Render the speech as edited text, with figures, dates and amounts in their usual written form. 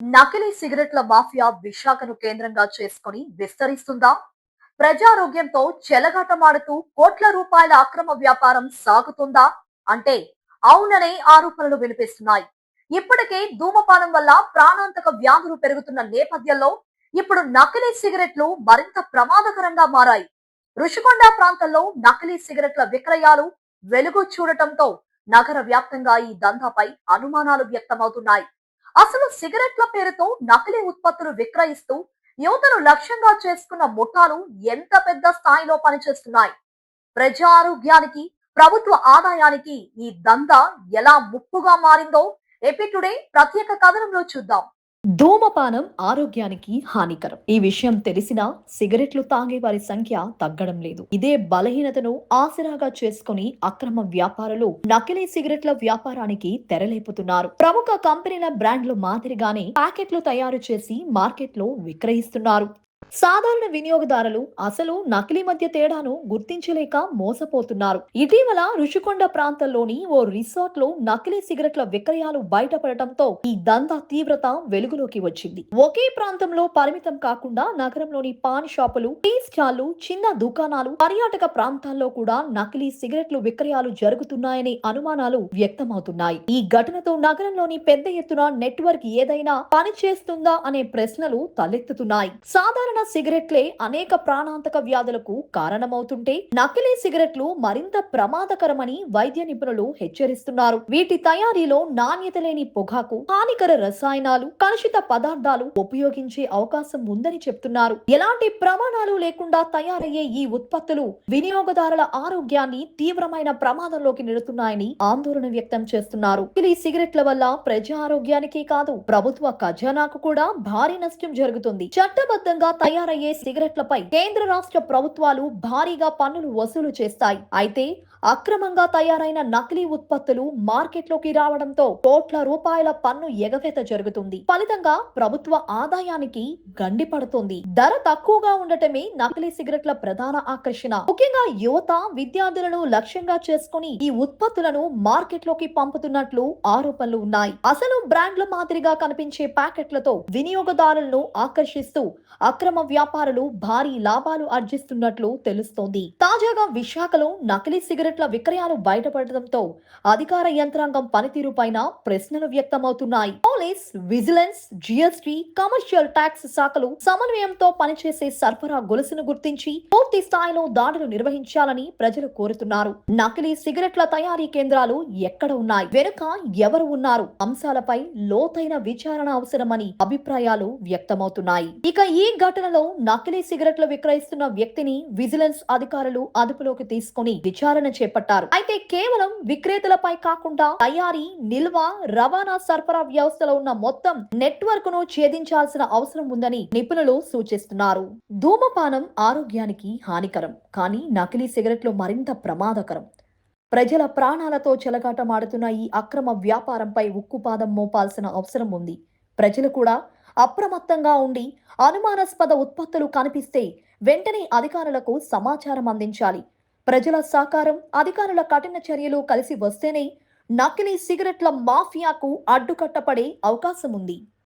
నకిలీ సిగరెట్ల మాఫియా విశాఖను కేంద్రంగా చేసుకుని విస్తరిస్తుందా? ప్రజారోగ్యంతో చెలగాటమాడుతూ కోట్ల రూపాయల అక్రమ వ్యాపారం సాగుతుందా? అంటే అవుననే ఆరోపణలు వినిపిస్తున్నాయి. ఇప్పటికే ధూమపానం వల్ల ప్రాణాంతక వ్యాధులు పెరుగుతున్న నేపథ్యంలో ఇప్పుడు నకిలీ సిగరెట్లు మరింత ప్రమాదకరంగా మారాయి. రుషికొండ ప్రాంతంలో నకిలీ సిగరెట్ల విక్రయాలు వెలుగు చూడటంతో నగర వ్యాప్తంగా ఈ దందాపై అనుమానాలు వ్యక్తమవుతున్నాయి. అసలు సిగరెట్ల పేరుతో నకిలీ ఉత్పత్తులు విక్రయిస్తూ యువతను లక్ష్యంగా చేసుకున్న ముఠాలు ఎంత పెద్ద స్థాయిలో పనిచేస్తున్నాయి? ప్రజా ఆరోగ్యానికి, ప్రభుత్వ ఆదాయానికి ఈ దందా ఎలా ముప్పుగా మారిందో ఏపీ టుడే ప్రత్యేక కథనంలో చూద్దాం. ధూమపానం ఆరోగ్యానికి హానికరం. ఈ విషయం తెలిసినా సిగరెట్లు తాగే వారి సంఖ్య తగ్గడం లేదు. ఇదే బలహీనతను ఆసరాగా చేసుకుని అక్రమ వ్యాపారులు నకిలీ సిగరెట్ల వ్యాపారానికి తెరలేపుతున్నారు. ప్రముఖ కంపెనీల బ్రాండ్లు మాదిరిగానే ప్యాకెట్లు తయారు చేసి మార్కెట్లో విక్రయిస్తున్నారు. సాధారణ వినియోగదారులు అసలు నకిలీ మద్య తేడాను గుర్తించలేక మోసపోతున్నారు. ఇటీవల రుషికొండ ప్రాంతంలోని ఓ రిసార్ట్ లో నకిలీ సిగరెట్ల విక్రయాలు బయటపడటంతో ఈ దందా తీవ్రత వెలుగులోకి వచ్చింది. ఒకే ప్రాంతంలో పరిమితం కాకుండా నగరంలోని పాన్ షాపులు, టీ స్టాళ్లు, చిన్న దుకాణాలు, పర్యాటక ప్రాంతాల్లో కూడా నకిలీ సిగరెట్లు విక్రయాలు జరుగుతున్నాయనే అనుమానాలు వ్యక్తమవుతున్నాయి. ఈ ఘటనతో నగరంలోని పెద్ద ఎత్తున నెట్వర్క్ ఏదైనా పనిచేస్తుందా అనే ప్రశ్నలు తలెత్తుతున్నాయి. సాధారణ సిగరెట్లే అనేక ప్రాణాంతక వ్యాధులకు కారణమవుతుంటే నకిలీ సిగరెట్లు మరింత ప్రమాదకరమని వైద్య నిపుణులు హెచ్చరిస్తున్నారు. వీటి తయారీలో నాణ్యత లేని పొగాకు, హానికర రసాయనాలు, కలుషిత పదార్థాలు ఉపయోగించే అవకాశం ఉందని చెప్తున్నారు. ఎలాంటి ప్రమాణాలు లేకుండా తయారయ్యే ఈ ఉత్పత్తులు వినియోగదారుల ఆరోగ్యాన్ని తీవ్రమైన ప్రమాదంలోకి నెడుతున్నాయని ఆందోళన వ్యక్తం చేస్తున్నారు. ఈ సిగరెట్ల వల్ల ప్రజా ఆరోగ్యానికే కాదు, ప్రభుత్వ ఖజానాకు కూడా భారీ నష్టం జరుగుతుంది. చట్టబద్ధంగా తయారయ్యే సిగరెట్లపై కేంద్ర రాష్ట్ర ప్రభుత్వాలు భారీగా పన్నులు వసూలు చేస్తాయి. అయితే అక్రమంగా తయారైన నకిలీ ఉత్పత్తులు మార్కెట్లోకి రావడంతో కోట్ల రూపాయల పన్ను ఎగవేత జరుగుతుంది. ఫలితంగా ప్రభుత్వ ఆదాయానికి గండి పడుతుంది. ధర తక్కువగా ఉండటమే నకిలీ సిగరెట్ల ప్రధాన ఆకర్షణ. ముఖ్యంగా యువత, విద్యార్థులను లక్ష్యంగా చేసుకుని ఈ ఉత్పత్తులను మార్కెట్లోకి పంపుతున్నట్లు ఆరోపణలు ఉన్నాయి. అసలు బ్రాండ్ల మాదిరిగా కనిపించే ప్యాకెట్లతో వినియోగదారులను ఆకర్షిస్తూ అక్రమ వ్యాపారులు భారీ లాభాలు ఆర్జిస్తున్నట్లు తెలుస్తోంది. తాజాగా విశాఖలో నకిలీ సిగరెట్ల విక్రయాలు బయటపడటంతో అధికార యంత్రాంగం పనితీరు పైన ప్రశ్నలు వ్యక్తమవుతున్నాయి. Police, vigilance, GST, commercial tax శాఖలు సమన్వయంతో పనిచేసే సరఫరా గొలుసును గుర్తించి పూర్తి స్థాయిలో దాడులు నిర్వహించాలని ప్రజలు కోరుతున్నారు. నకిలీ సిగరెట్ల తయారీ కేంద్రాలు ఎక్కడ ఉన్నాయి, వెనుక ఎవరు ఉన్నారు అంశాలపై లోతైన విచారణ అవసరమని అభిప్రాయాలు వ్యక్తమవుతున్నాయి. ఇక ఈ ఘటనలో నకిలీ సిగరెట్లు విక్రయిస్తున్న వ్యక్తిని విజిలెన్స్ అధికారులు అదుపులోకి తీసుకుని విచారణ చేపట్టారు. అయితే కేవలం విక్రేతలపై కాకుండా తయారీ, నిల్వ, రవాణా, సరఫరా వ్యవస్థలో ఉన్న మొత్తం నెట్వర్క్ ను ఛేదించాల్సిన అవసరం ఉందని నిపుణులు సూచిస్తున్నారు. ధూమపానం ఆరోగ్యానికి హానికరం, కానీ నకిలీ సిగరెట్లు మరింత ప్రమాదకరం. ప్రజల ప్రాణాలతో చెలగాటమాడుతున్న ఈ అక్రమ వ్యాపారంపై ఉక్కుపాదం మోపాల్సిన అవసరం ఉంది. ప్రజలు కూడా అప్రమత్తంగా ఉండి అనుమానాస్పద ఉత్పత్తులు కనిపిస్తే వెంటనే అధికారులకు సమాచారం అందించాలి. ప్రజల సహకారం, అధికారుల కఠిన చర్యలు కలిసి వస్తేనే నకిలీ సిగరెట్ల మాఫియాకు అడ్డుకట్టపడే అవకాశం ఉంది.